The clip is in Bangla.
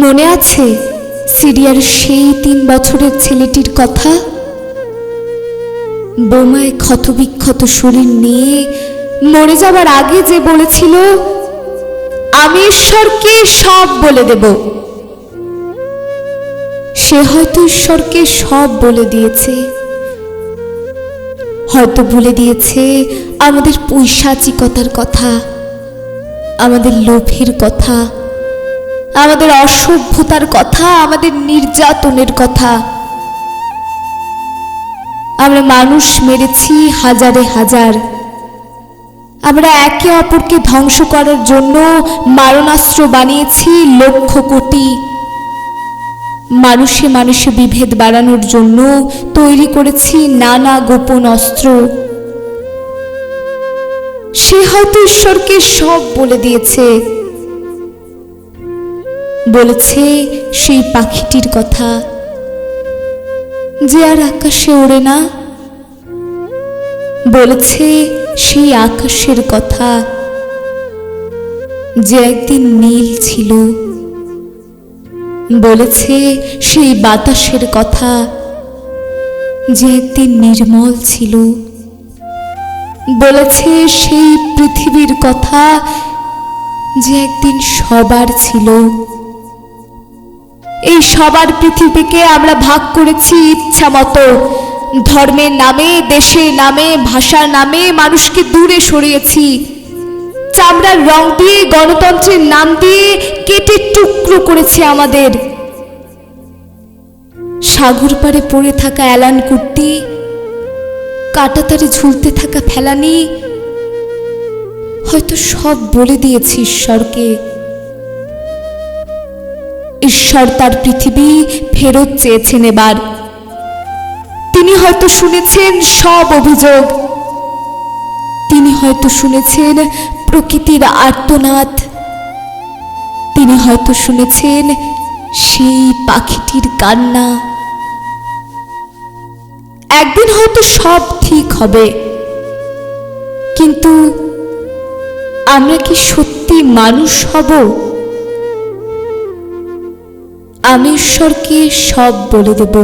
মনে আছে সিরিয়ার সেই 3 বছরের ছেলেটির কথা? বোমায় ক্ষতবিক্ষত শরীর নিয়ে মরে যাবার আগে যে বলেছিল, আমি ঈশ্বরকে সব বলে দেব। সে হয়তো ঈশ্বরকে সব বলে দিয়েছে, হয়তো বলে দিয়েছে আমাদের পৈশাচিকতার কথা, আমাদের লোভের কথা, আমাদের অসভ্যতার কথা, আমাদের নির্যাতনের কথা। আমরা মানুষ মেরেছি হাজারে হাজার, আমরা একে অপরকে ধ্বংস করার জন্য মারণাস্ত্র বানিয়েছি লক্ষ কোটি। মানুষে মানুষে বিভেদ বাড়ানোর জন্য তৈরি করেছি নানা গোপন অস্ত্র। সে হয়তো ঈশ্বরকে সব বলে দিয়েছে, বলেছে সেই পাখিটির কথা যে আর আকাশে ওড়ে না, বলেছে সেই আকাশের কথা যে একদিন নীল ছিল, বলেছে সেই বাতাসের কথা যে একদিন নির্মল ছিল, বলেছে সেই পৃথিবীর কথা যে একদিন সবার ছিল। এই সবার পৃথিবীকে আমরা ভাগ করেছি ইচ্ছা মতো, ধর্মের নামে, দেশের নামে, ভাষার নামে মানুষকে দূরে সরিয়েছি, চামড়ার রং দিয়ে, গণতন্ত্রের নাম দিয়ে কেটে টুকরো করেছে আমাদের। সাগর পাড়ে পড়ে থাকা এলান কুর্তি, কাঁটাতারে ঝুলতে থাকা ফেলানি, হয়তো সব বলে দিয়েছি ঈশ্বরকে। ঈশ্বর তার পৃথিবী ফেরত চেয়েছেন এবার। তিনি হয়তো শুনেছেন সব অভিযোগ, তিনি হয়তো শুনেছেন প্রকৃতির আর্তনাদ, তিনি হয়তো শুনেছেন সেই পাখিটির কান্না। একদিন হয়তো সব ঠিক হবে, কিন্তু আমরা কি সত্যি মানুষ হব? আমি ঈশ্বরকে সব বলে দেব।